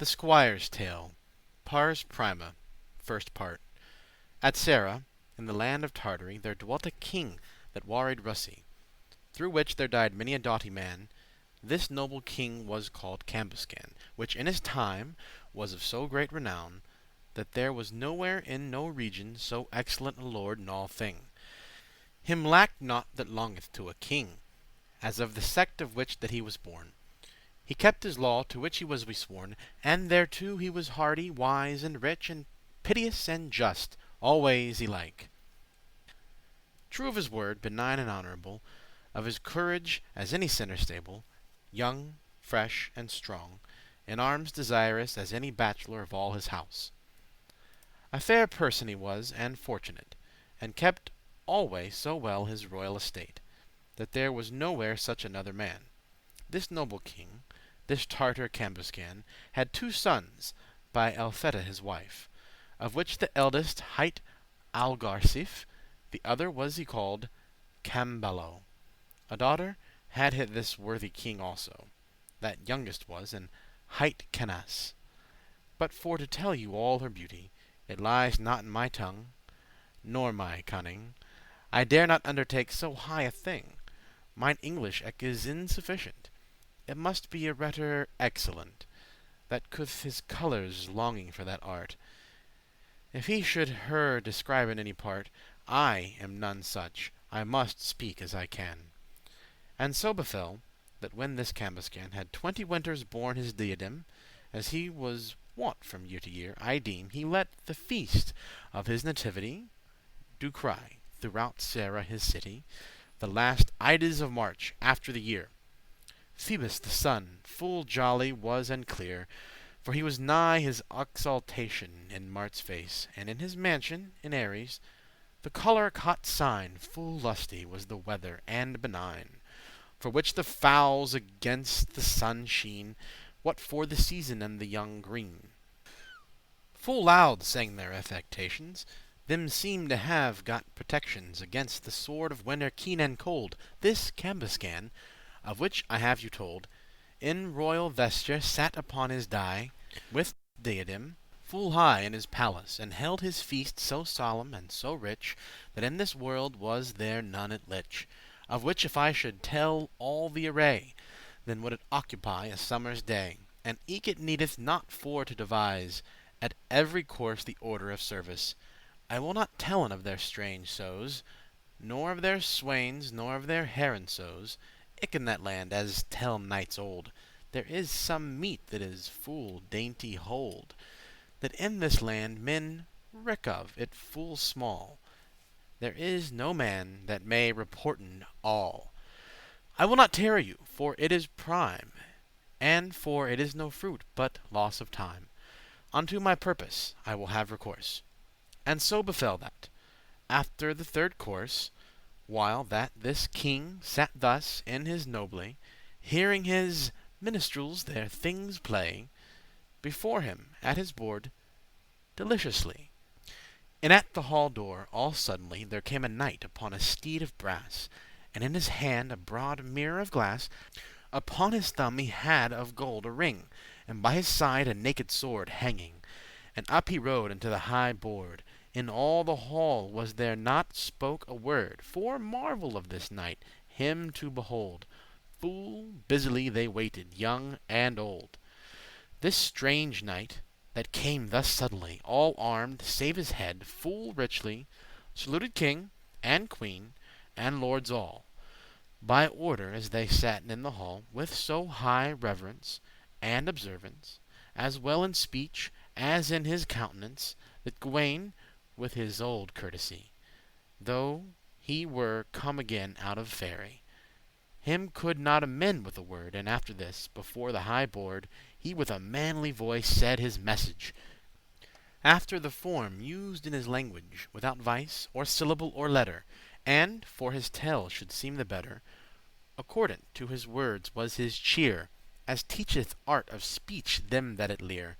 The Squire's Tale, Pars Prima, First Part. At Sarra, in the land of Tartary, there dwelt a king that warred Russie, through which there died many a doughty man. This noble king was called Cambuscan, which in his time was of so great renown, that there was nowhere in no region so excellent a lord in all thing. Him lacked not that longeth to a king, as of the sect of which that he was born. He kept his law, to which he was y-sworn, and thereto he was hardy, wise, and rich, and piteous, and just, always y-like. True of his word, benign and honourable, of his courage as any sinner stable, young, fresh, and strong, in arms desirous as any bachelor of all his house. A fair person he was, and fortunate, and kept alway so well his royal estate, that there was nowhere such another man. This noble king, this Tartar Cambuscan, had two sons by Elfeta his wife, of which the eldest hight Algarsife, the other was y called Camballo. A daughter had this worthy king also, that youngest was, and hight Canas. But for to tell you all her beauty, it lies not in my tongue, nor my cunning. I dare not undertake so high a thing. Mine English eke is insufficient. It must be a rhetor excellent, that couth his colours longing for that art. If he should her describe in any part, I am none such, I must speak as I can. And so befell, that when this Cambuscan had 20 winters borne his diadem, as he was wont from year to year, I deem he let the feast of his nativity do cry throughout Sarra his city, the last Ides of March after the year. Phoebus the sun full jolly was and clear, for he was nigh his exaltation in Mart's face, and in his mansion in Aries the choleric hot sign full lusty was the weather and benign, for which the fowls against the sun sheen, what for the season and the young green. Full loud sang their affectations, them seemed to have got protections against the sword of winter keen and cold. This Cambuscan, of which I have you told, in royal vesture sat upon his dais, with diadem, full high in his palace, and held his feast so solemn and so rich, that in this world was there none it lich, of which if I should tell all the array, then would it occupy a summer's day, and eke it needeth not for to devise at every course the order of service. I will not tellen of their strange shows, nor of their swains, nor of their heronsoes. Eke in that land, as tell knights old, there is some meat that is full dainty hold, that in this land men reck of it full small. There is no man that may reporten all. I will not tarry you, for it is prime, and for it is no fruit, but loss of time. Unto my purpose I will have recourse. And so befell that, after the third course, while that this king sat thus in his nobley, hearing his minstrels their things play before him at his board deliciously, and at the hall door all suddenly there came a knight upon a steed of brass, and in his hand a broad mirror of glass. Upon his thumb he had of gold a ring, and by his side a naked sword hanging. And up he rode into the high board. In all the hall was there not spoke a word, for marvel of this knight, him to behold. Full busily they waited, young and old. This strange knight, that came thus suddenly, all armed, save his head, full richly, saluted king, and queen, and lords all, by order as they satten in the hall, with so high reverence and observance, as well in speech as in his countenance, that Gawain, with his old courtesy, though he were come again out of faery, him could not amend with a word. And after this, before the high board, he with a manly voice said his message, after the form used in his language, without vice, or syllable, or letter, and, for his tale should seem the better, accordant to his words was his cheer, as teacheth art of speech them that it lear.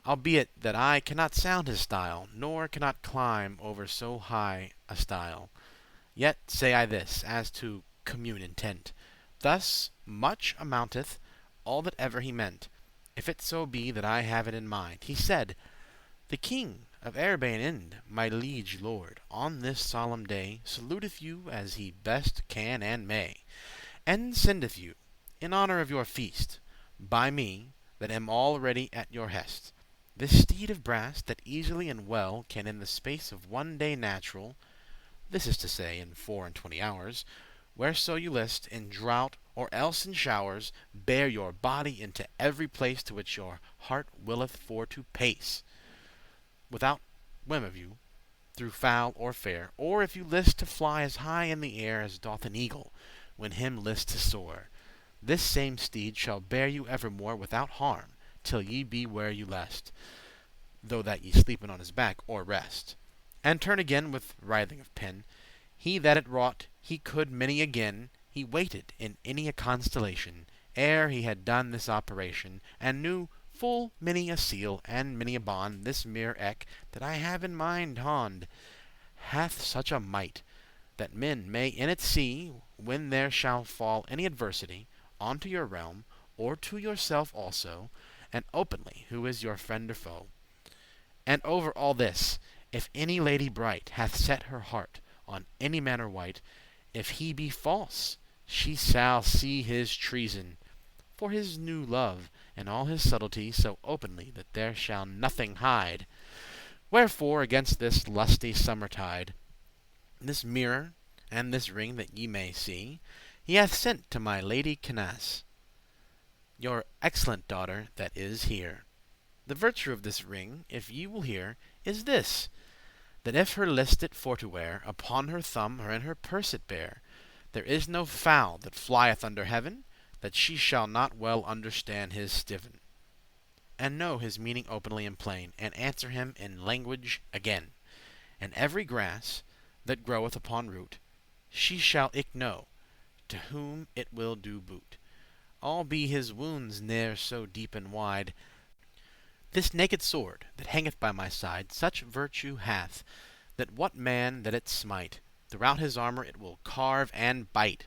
Albeit that I cannot sound his style, nor cannot climb over so high a stile, yet say I this, as to commune intent, thus much amounteth all that ever he meant. if it so be that I have it in mind. He said, "The king of Erbainend, my liege lord, on this solemn day, saluteth you as he best can and may, and sendeth you, in honour of your feast, by me, that am already at your hest, this steed of brass, that easily and well can in the space of one day natural, this is to say, in 24 hours, whereso you list, in drought or else in showers, bear your body into every place to which your heart willeth for to pace, without whim of you, through foul or fair, or if you list to fly as high in the air as doth an eagle, when him list to soar, this same steed shall bear you evermore without harm, till ye be where you lest, though that ye sleepen on his back or rest." And turn again with writhing of pen. He that it wrought, he could many again, he waited in any a constellation, ere he had done this operation, and knew full many a seal and many a bond. This mirror eke that I have in mind hond hath such a might, that men may in it see, when there shall fall any adversity unto your realm, or to yourself also, and openly who is your friend or foe. And over all this, if any lady bright hath set her heart on any manner wight, if he be false, she shall see his treason, for his new love, and all his subtlety, so openly that there shall nothing hide. Wherefore against this lusty summertide, this mirror and this ring that ye may see, he hath sent to my lady Canace, your excellent daughter that is here. The virtue of this ring, if ye will hear, is this, that if her list it for to wear, upon her thumb or in her purse it bear, there is no fowl that flieth under heaven, that she shall not well understand his stiven, and know his meaning openly and plain, and answer him in language again. And every grass that groweth upon root, she shall eke know, to whom it will do boot, all be his wounds ne'er so deep and wide. This naked sword that hangeth by my side such virtue hath, that what man that it smite, throughout his armour it will carve and bite,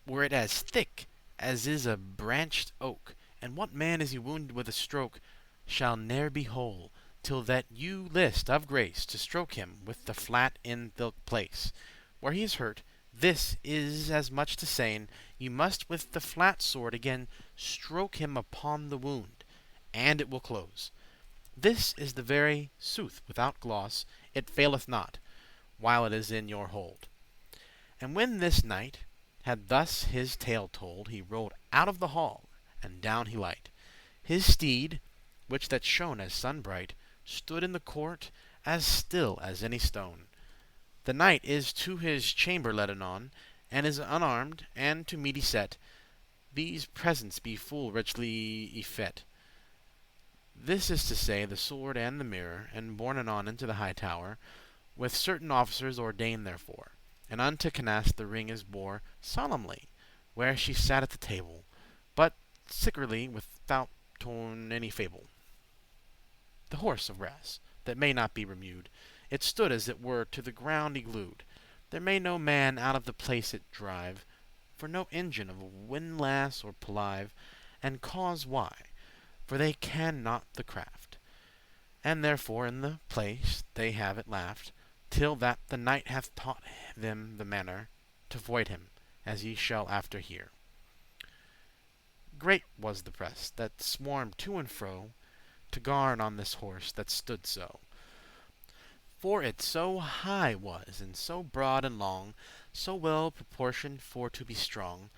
were it as thick as is a branched oak, and what man is he wounded with a stroke shall ne'er be whole, till that you list of grace to stroke him with the flat in thilke place, where he is hurt. This is as much to sayn, you must with the flat sword again stroke him upon the wound, and it will close. This is the very sooth without gloss, it faileth not, while it is in your hold. And when this knight had thus his tale told, he rode out of the hall, and down he light. His steed, which that shone as sun bright, stood in the court as still as any stone. The knight is to his chamber led anon, and is unarmed, and to meat y set. These presents be full richly y fet. This is to say, the sword and the mirror, and borne anon into the high tower, with certain officers ordained therefor. And unto Canace the ring is bore solemnly, where she sat at the table, but secretly without torn any fable. The horse of brass, that may not be remued, it stood as it were to the ground y glued. There may no man out of the place it drive, for no engine of windlass or polive, and cause why, for they can not the craft. And therefore in the place they have it laughed, till that the knight hath taught them the manner to void him, as ye shall after hear. Great was the press that swarmed to and fro, to garn on this horse that stood so. For it so high was, and so broad and long, so well proportioned for to be strong,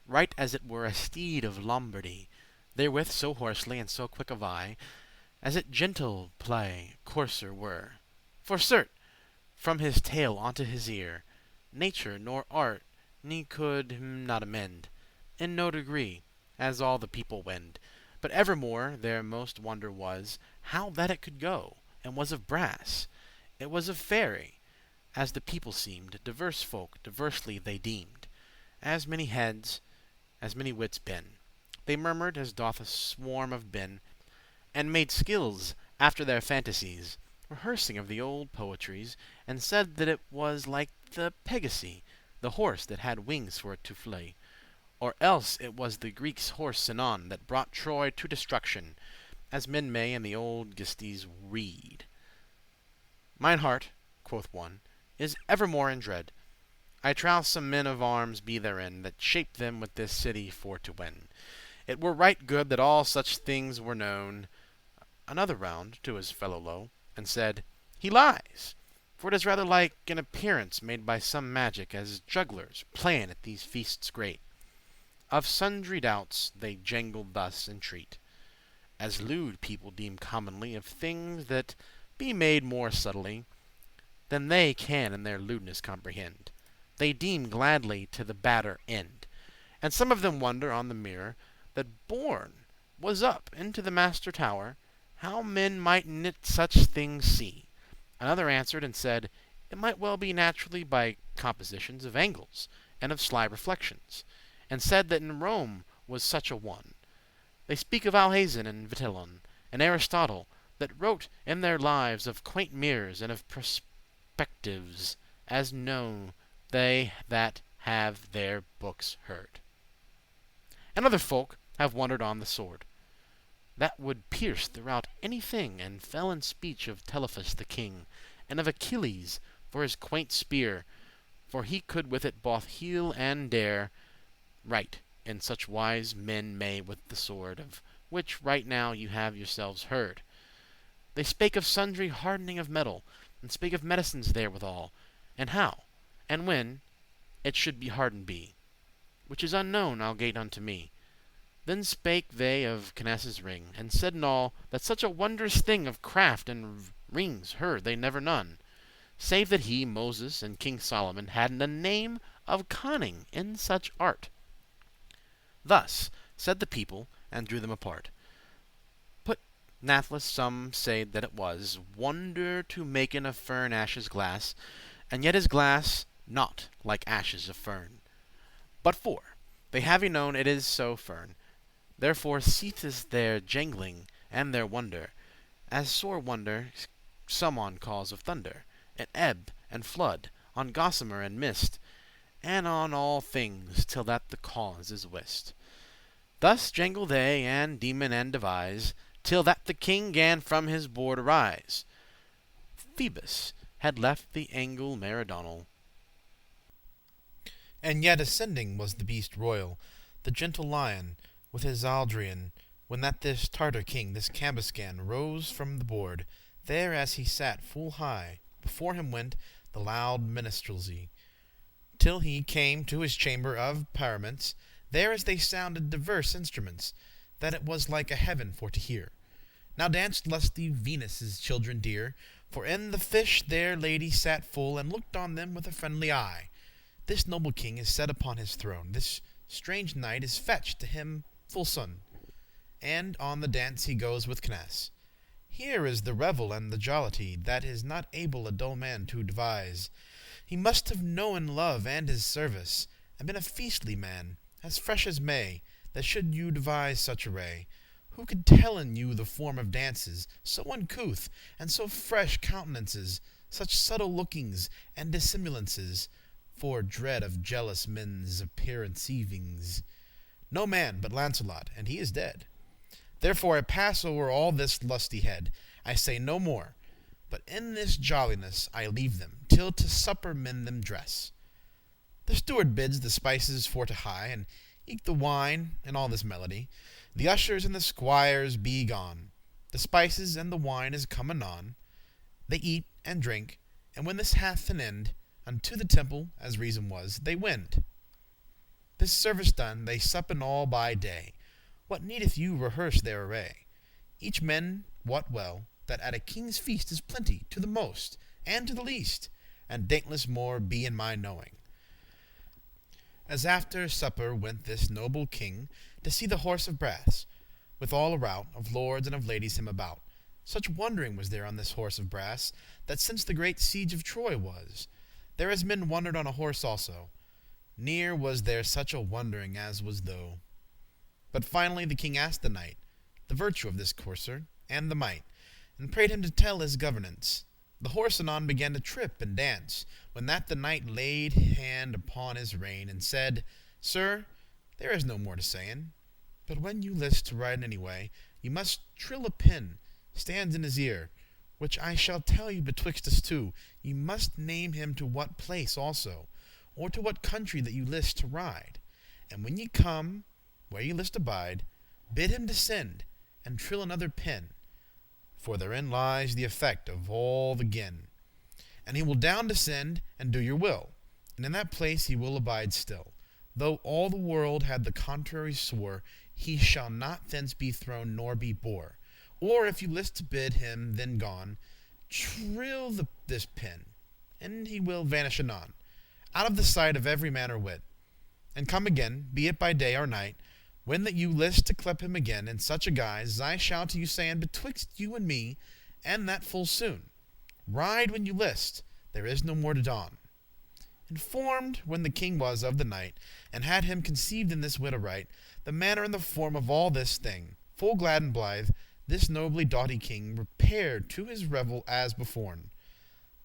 right as it were a steed of Lombardy, therewith so horsely and so quick of eye, as it gentle play courser were. For certes, from his tail unto his ear, nature nor art ne could him not amend, in no degree, as all the people wend. But evermore their most wonder was, how that it could go, and was of brass. It was of fairy, as the people seemed, diverse folk diversely they deemed, as many heads, as many wits been. They murmured as doth a swarm of bin, and made skills after their fantasies, rehearsing of the old poetries, and said that it was like the Pegasee, the horse that had wings for it to flee, Or else it was the Greek's horse Sinon that brought Troy to destruction, as men may in the old Gestes read. "Mine heart," quoth one, "is evermore in dread. I trow some men of arms be therein, That shape them with this city for to win. It were right good that all such things were known." Another round to his fellow low, and said, "He lies, for it is rather like an appearance Made by some magic, as jugglers playen At these feastes great. Of sundry doubts they jangle thus, and treat, As lewed people deem commonly Of things that be made more subtilly Than they can in their lewdness comprehend. They deem gladly to the badder end. And some of them wonder on the mirror That borne was up into the master tower, How men might knit such things see. Another answered and said, it might well be naturally by compositions Of angles and of sly reflections, And said that in Rome was such a one. They speak of Alhazen and Vitellon, And Aristotle, that wrote in their lives Of quaint mirrors and of perspectives, As know they that have their books heard. And other folk have wondered on the sword, That would pierce throughout anything, And fell in speech of Telephus the king, And of Achilles for his quaint spear, For he could with it both heal and dare. Right in such wise men may with the sword, Of which right now you have yourselves heard. They spake of sundry hardening of metal, And spake of medicines therewithal, And how, and when, it should be hardened be, Which is unknown algate unto me. Then spake they of Canas's ring, And said in all, that such a wondrous thing Of craft and rings heard they never none, Save that he, Moses, and King Solomon Hadden a name of conning in such art. Thus said the people, and drew them apart. Put natheless some said that it was Wonder to maken of fern ashes glass, And yet is glass not like ashes of fern. But for they have y known it is so fern, Therefore ceases their jangling and their wonder, As sore wonder some on cause of thunder, And ebb and flood, on gossamer and mist, And on all things, till that the cause is wist. Thus jangle they, and demon and devise, Till that the king gan from his board arise. Phoebus had left the angle meridional, and yet ascending was the beast royal, The gentle lion, with his aldrian, When that this Tartar king, this Cambuscan, Rose from the board, there as he sat full high, Before him went the loud minstrelsy, Till he came to his chamber of parements, There as they sounded diverse instruments, That it was like a heaven for to hear. Now danced lusty Venus' children dear, For in the fish their lady sat full, And looked on them with a friendly eye. This noble king is set upon his throne, This strange knight is fetched to him full soon, And on the dance he goes with Canas. Here is the revel and the jollity, That is not able a dull man to devise. He must have knowen love and his service, And been a feastly man, as fresh as May, That should you devise such array. Who could tellen you the form of dances, So uncouth, and so fresh countenances, Such subtle lookings and dissimulances, For dread of jealous men's appearancevings? No man but Launcelot, and he is dead. Therefore I pass o'er all this lusty head. I say no more, but in this jolliness I leave them, till to supper men them dress. The steward bids the spices for to hie, And eke the wine, and all this melody. The ushers and the squires be gone, The spices and the wine is come anon. They eat and drink, and when this hath an end, Unto the temple, as reason was, they wend. This service done, they suppen all by day. What needeth you rehearse their array? Each man wot well that at a king's feast Is plenty to the most and to the least, And daintless more be in my knowing. As after supper went this noble king To see the horse of brass, with all a rout Of lords and of ladies him about. Such wondering was there on this horse of brass, That since the great siege of Troy was, There as men wondered on a horse also, Ne'er was there such a wondering as was tho. But finally the king asked the knight The virtue of this courser, and the might, And prayed him to tell his governance. The horse anon began to trip and dance, When that the knight laid hand upon his rein, And said, "Sir, there is no more to sayn. But when you list to ride any way, you must trill a pin stands in his ear, which I shall tell you betwixt us two. You must name him to what place also, or to what country that you list to ride. And when ye come where ye list abide, bid him descend, and trill another pin, for therein lies the effect of all the gin. And he will down descend and do your will, and in that place he will abide still. Though all the world had the contrary swore, he shall not thence be thrown nor be bore. Or if you list to bid him then gone, trill this pin, and he will vanish anon, out of the sight of every man or wit, and come again, be it by day or night, when that you list to clepe him again in such a guise, as I shall to you sayn betwixt you and me, and that full soon. Ride when you list, there is no more to don. Informed when the king was of the knight, and had him conceived in this wit aright, the manner and the form of all this thing, full glad and blithe, this nobly doughty king repaired to his revel as beforn.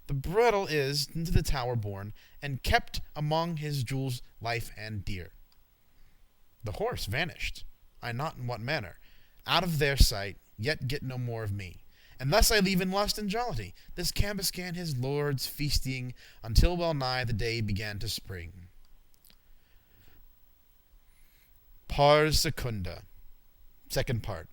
The bridle is into the tower borne, and kept among his jewels life and dear. The horse vanished, I not in what manner, out of their sight, yet get no more of me. And thus I leave in lust and jollity this Cambuscan his lords feasting, until well nigh the day began to spring. Pars secunda, second part.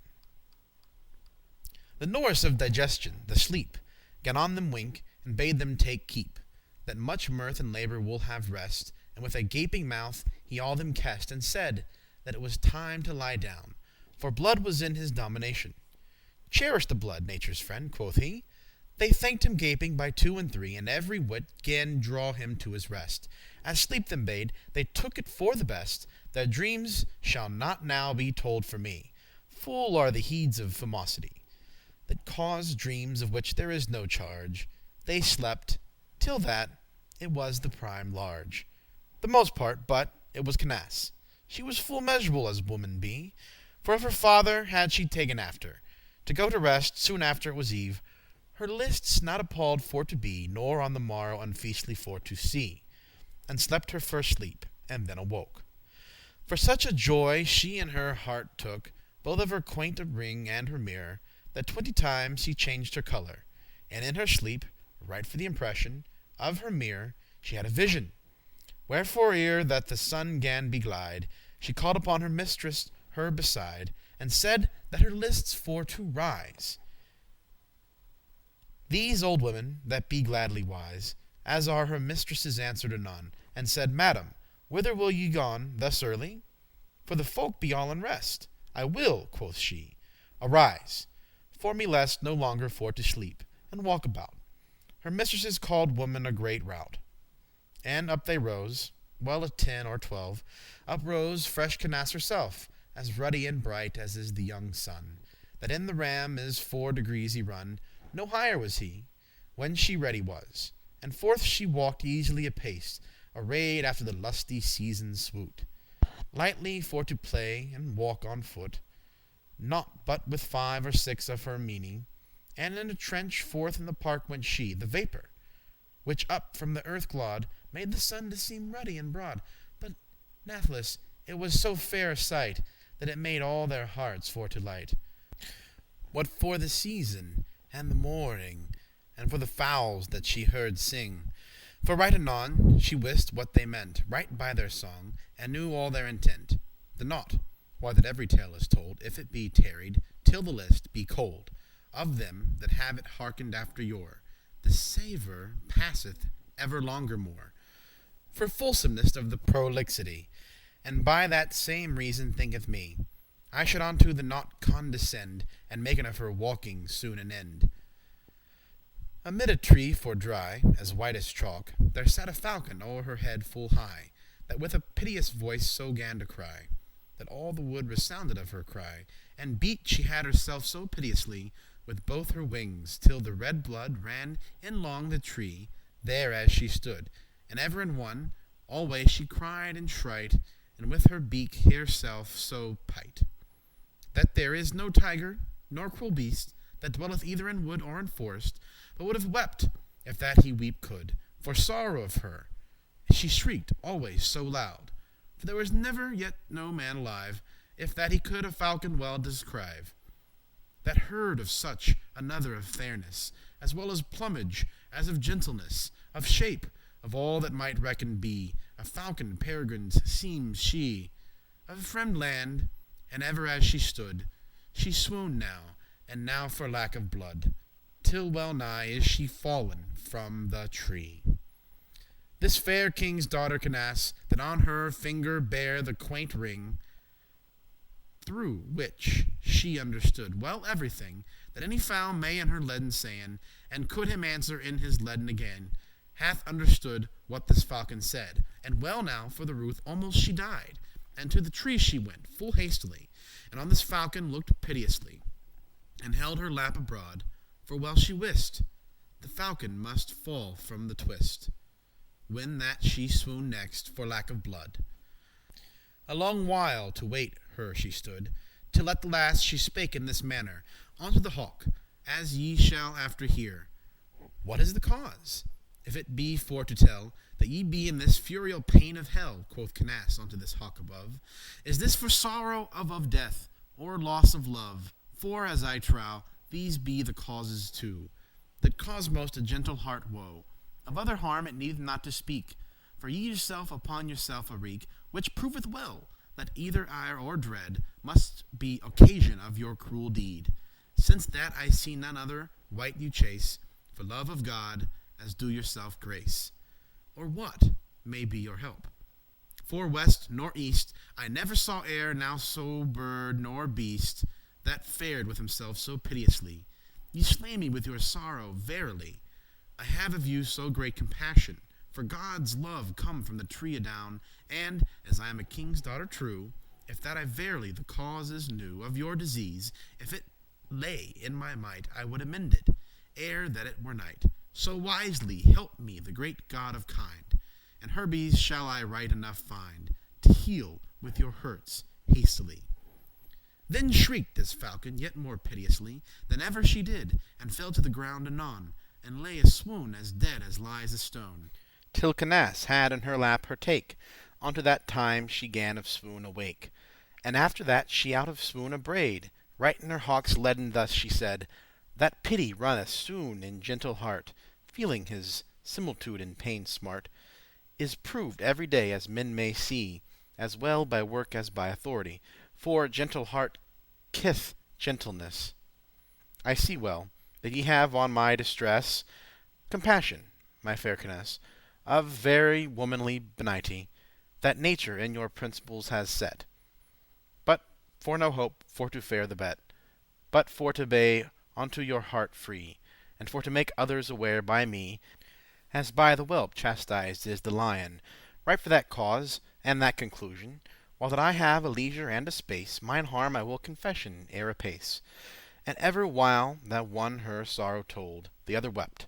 The Norse of digestion, the sleep, gan on them wink, and bade them take keep, that much mirth and labour will have rest, and with a gaping mouth he all them kest, and said that it was time to lie down, for blood was in his domination. Cherish the blood, nature's friend, quoth he. They thanked him gaping by two and three, and every wit gan draw him to his rest. As sleep them bade, they took it for the best. Their dreams shall not now be told for me. Full are the heeds of famosity, that cause dreams of which there is no charge. They slept, till that it was the prime large. The most part, but it was canasse. She was full measurable as woman be, for of her father had she taken after, to go to rest soon after it was eve, her lists not appalled for to be, nor on the morrow unfeastly for to see, and slept her first sleep, and then awoke. For such a joy she in her heart took, both of her quainte ring and her mirror, that 20 times she changed her colour, and in her sleep, right for the impression of her mirror, she had a vision. Wherefore ere that the sun gan beglide, she called upon her mistress her beside, and said that her lists for to rise. These old women that be gladly wise, as are her mistresses, answered anon, and said, Madam, whither will ye gon thus early? For the folk be all in rest. I will, quoth she, arise, for me lest no longer for to sleep, and walk about. Her mistresses called women a great rout. And up they rose, well at 10 or 12, up rose fresh Canace herself, as ruddy and bright as is the young sun, that in the ram is 4 degrees y run. No higher was he, when she ready was, and forth she walked easily apace, arrayed after the lusty season's swoot, lightly for to play and walk on foot, not but with 5 or 6 of her meaning. And in a trench forth in the park went she, the vapour, which up from the earth glod, made the sun to seem ruddy and broad. But nathless, it was so fair a sight, that it made all their hearts for to light. What for the season and the morning, and for the fowls that she heard sing. For right anon she wist what they meant, right by their song, and knew all their intent. The nought, why that every tale is told, if it be tarried, till the list be cold, of them that have it hearkened after yore, the savour passeth ever longer more, for fulsomeness of the prolixity. And by that same reason thinketh me, I should unto the nought condescend, and maken of her walking soon an end. Amid a tree for dry, as white as chalk, there sat a falcon o'er her head full high, that with a piteous voice so gan to cry, that all the wood resounded of her cry, and beat she had herself so piteously with both her wings, till the red blood ran in long the tree, there as she stood, and ever in one, always she cried and shright, and with her beak herself so pite, that there is no tiger nor cruel beast that dwelleth either in wood or in forest, but would have wept if that he weep could, for sorrow of her. She shrieked always so loud, For there was never yet no man alive, if that he could a falcon well descrive, that heard of such another of fairness, as well as plumage, as of gentleness, of shape, of all that might reckoned be. A falcon peregrines seems she, of a fremd land, and ever as she stood, she swooned now, and now for lack of blood, till well nigh is she fallen from the tree. This fair king's daughter Canace, that on her finger bare the quaint ring, through which she understood well everything that any fowl may in her leaden sayn, and could him answer in his leaden again, hath understood what this falcon said, and well now for the ruth almost she died, and to the tree she went full hastily, and on this falcon looked piteously, and held her lap abroad, for well she wist the falcon must fall from the twist, when that she swooned next for lack of blood. A long while to wait her she stood, till at the last she spake in this manner unto the hawk, as ye shall after hear. What is the cause? If it be for to tell that ye be in this furial pain of hell, quoth Canace unto this hawk above, is this for sorrow of death, or loss of love? For, as I trow, these be the causes too, that cause most a gentle heart woe. Of other harm it needeth not to speak, for ye yourself upon yourself awreak, which proveth well that either ire or dread must be occasion of your cruel deed, since that I see none other wight you chase, for love of God, as do yourself grace. Or what may be your help? For west nor east I never saw e'er now so bird nor beast that fared with himself so piteously. Ye slay me with your sorrow, verily. I have of you so great compassion, for God's love come from the tree adown, and, as I am a king's daughter true, if that I verily the causes knew of your disease, if it lay in my might, I would amend it, ere that it were night. So wisely help me the great God of kind, and herbies shall I right enough find, to heal with your hurts hastily. Then shrieked this falcon yet more piteously than ever she did, and fell to the ground anon, and lay a swoon as dead as lies a stone. Till Canace had in her lap her take, unto that time she gan of swoon awake. And after that she out of swoon abraid, right in her hawk's leaden thus she said, that pity runneth soon in gentle heart, feeling his similitude in pain smart, is proved every day as men may see, as well by work as by authority, for gentle heart kith gentleness. I see well that ye have on my distress compassion, my fair Canace, of very womanly benignity, that nature in your principles has set, but for no hope for to fare the bet, but for to be unto your heart free, and for to make others aware by me, as by the whelp chastised is the lion, right for that cause and that conclusion, while that I have a leisure and a space, mine harm I will confession ere apace. And ever while that one her sorrow told, the other wept,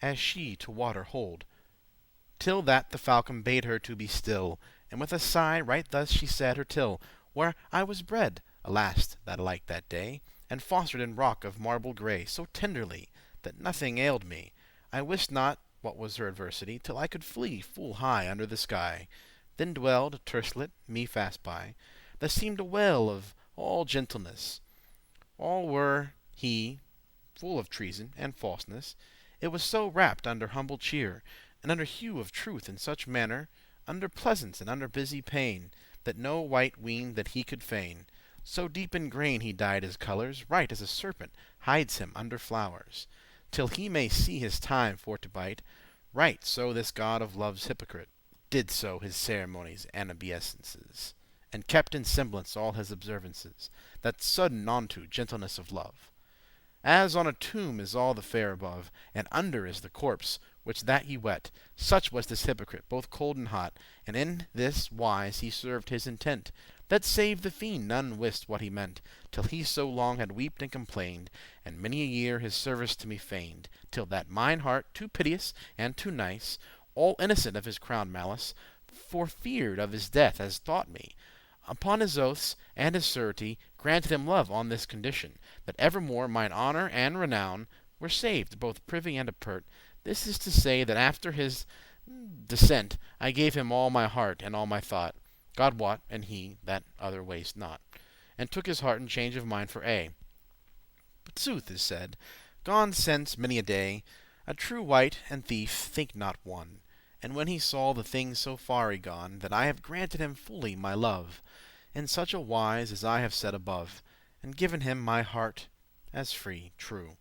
as she to water hold, till that the falcon bade her to be still, and with a sigh right thus she said her till, where I was bred, alas, that like that day, and fostered in rock of marble gray, so tenderly, that nothing ailed me. I wist not what was her adversity, till I could flee full high under the sky. Then dwelled a tercelet me fast by, that seemed a well of all gentleness. All were he full of treason and falseness. It was so wrapped under humble cheer, and under hue of truth in such manner, under pleasance and under busy pain, that no wight weened that he could feign. So deep in grain he dyed his colours, right as a serpent hides him under flowers, till he may see his time for to bite. Right so this god of love's hypocrite did so his ceremonies and obeisances, and kept in semblance all his observances, that sudden unto gentleness of love. As on a tomb is all the fair above, and under is the corpse which that he wet, such was this hypocrite, both cold and hot, and in this wise he served his intent, that save the fiend none wist what he meant, till he so long had weeped and complained, and many a year his service to me feigned, till that mine heart, too piteous and too nice, all innocent of his crowned malice, for feared of his death as thought me, upon his oaths and his surety, granted him love on this condition, that evermore mine honour and renown were saved, both privy and apert. This is to say that after his descent I gave him all my heart and all my thought, God wot, and he that other waste not, and took his heart in change of mind for aye. But sooth is said, gone since many a day, a true wight and thief think not one. And when he saw the thing so far y gone, that I have granted him fully my love, in such a wise as I have said above, and given him my heart as free, true,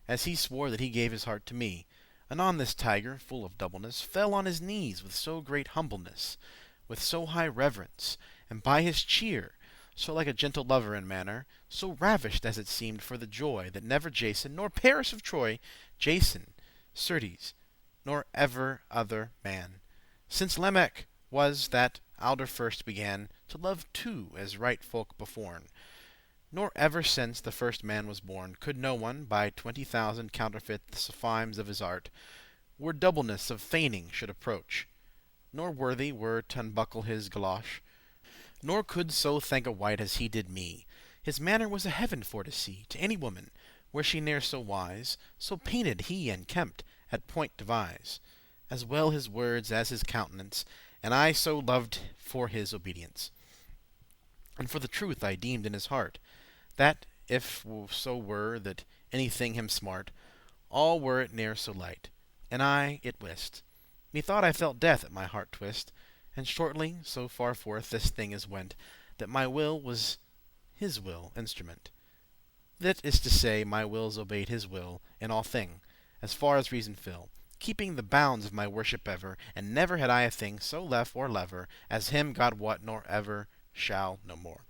as he swore that he gave his heart to me. Anon this tiger, full of doubleness, fell on his knees with so great humbleness, with so high reverence, and by his cheer, so like a gentle lover in manner, so ravished as it seemed for the joy, that never Jason, nor Paris of Troy, Jason, certes, nor ever other man, since Lamech was that alder first began to love two as right folk beforn, nor ever since the first man was born, could no one by 20,000 counterfeit the sophimes of his art, where doubleness of feigning should approach, nor worthy were t'unbuckle his galosh, nor could so thank a wight as he did me. His manner was a heaven for to see, to any woman, were she ne'er so wise, so painted he and kempt at point devise, as well his words as his countenance, and I so loved for his obedience, and for the truth I deemed in his heart, that if so were that anything him smart, all were it ne'er so light, and I it wist. Methought I felt death at my heart twist, and shortly so far forth this thing is went, that my will was his will instrument. That is to say, my wills obeyed his will in all thing, as far as reason fill, keeping the bounds of my worship ever, and never had I a thing so leff or lever as him God wot nor ever shall no more.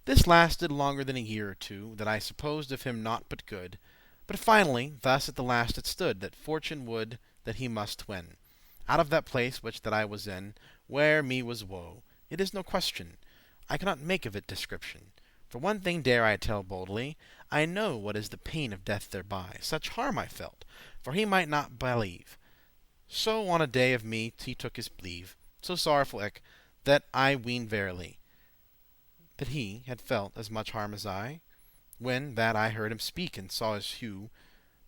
This lasted longer than a year or two, that I supposed of him naught but good, but finally thus at the last it stood, that fortune would that he must win out of that place which that I was in, where me was woe. It is no question, I cannot make of it description. For one thing dare I tell boldly, I know what is the pain of death thereby. Such harm I felt, for he might not believe. So on a day of me he took his leave, so sorrowful eke, that I ween verily that he had felt as much harm as I, when that I heard him speak and saw his hue.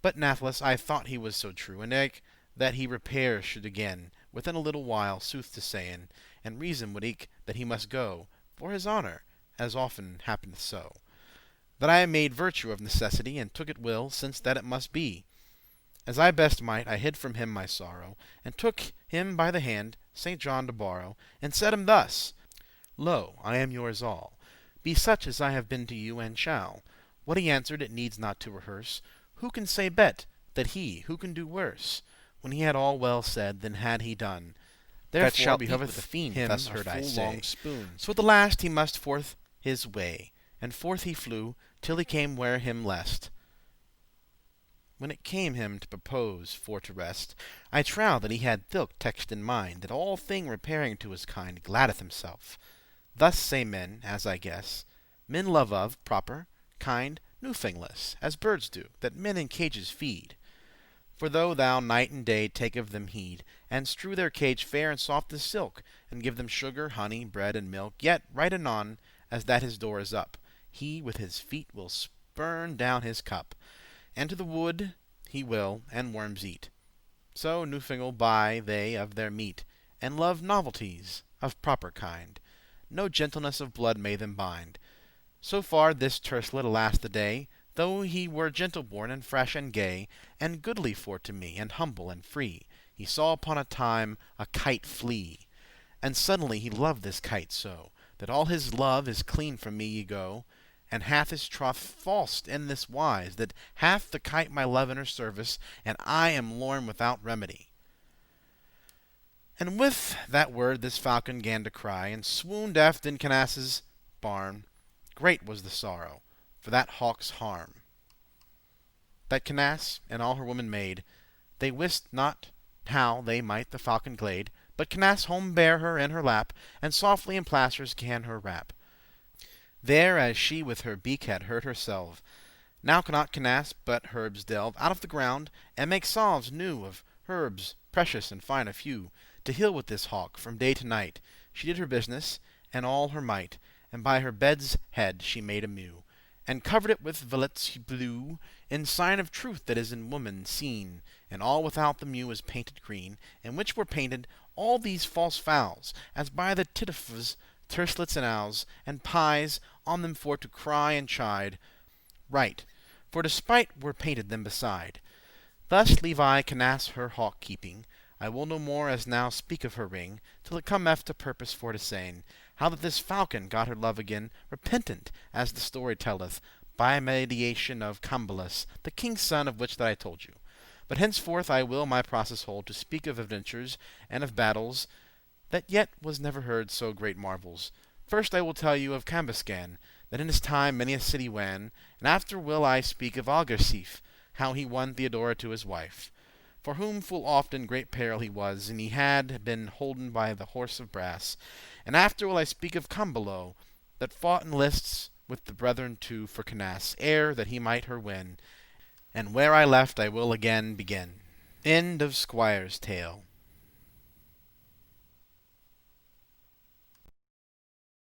But nathless I thought he was so true, and eke that he repair should again, within a little while, sooth to sayn, and reason would eke that he must go, for his honour, as often happeneth so, that I made virtue of necessity, and took it will, since that it must be. As I best might, I hid from him my sorrow, and took him by the hand, Saint John to borrow, and said him thus: Lo, I am yours all. Be such as I have been to you, and shall. What he answered it needs not to rehearse. Who can say bet that he, who can do worse? When he had all well said, then had he done. Therefore That shall behoveth eat with the fiend, him thus a heard I full say. long spoon. So at the last he must forth his way, and forth he flew, till he came where him lest. When it came him to propose for to rest, I trow that he had thilke text in mind, that all thing repairing to his kind gladdeth himself. Thus say men, as I guess. Men love of, proper, kind, newfangless, as birds do, that men in cages feed. For though thou night and day take of them heed, and strew their cage fair and soft as silk, and give them sugar, honey, bread, and milk, yet right anon, as that his door is up, he with his feet will spurn down his cup, and to the wood he will, and worms eat. So newfangle buy they of their meat, and love novelties of proper kind. No gentleness of blood may them bind. So far this tercelet, alas the day, though he were gentle born, and fresh, and gay, and goodly for to me, and humble, and free, he saw upon a time a kite flee. And suddenly he loved this kite so, that all his love is clean from me y go, and hath his troth falsed in this wise, that hath the kite my love in her service, and I am lorn without remedy. And with that word this falcon gan to cry, and swooned eft in Canas's barn. Great was the sorrow for that hawke's harm that Canas and all her women made. They wist not how they might the falcon glade, but Canas home bare her in her lap, and softly in plasters gan her wrap. There as she with her beak had hurt herself, now cannot Canas but herbs delve out of the ground, and make salves new of herbs precious and fine of hue, to heal with this hawk from day to night. She did her business, and all her might, and by her bed's head she made a mew, and covered it with violets blue, in sign of truth that is in woman seen, And all without the mew was painted green, in which were painted all these false fowls, as by the tittifes, terslets, and owls, and pies, on them for to cry and chide. Right, for despite were painted them beside. Thus leave I Canace her hawk keeping. I will no more as now speak of her ring, till it cometh to purpose for to sayn, how that this falcon got her love again, repentant, as the story telleth, by mediation of Cambalus, the king's son, of which that I told you. But henceforth I will my process hold to speak of adventures and of battles, that yet was never heard so great marvels. First I will tell you of Cambuscan, that in his time many a city wan, and after will I speak of Algarsife, how he won Theodora to his wife, for whom full oft in great peril he was, and he had been holden by the horse of brass. And after will I speak of Camballo, that fought in lists with the brethren two for Canace, ere that he might her win. And where I left I will again begin. End of Squire's Tale.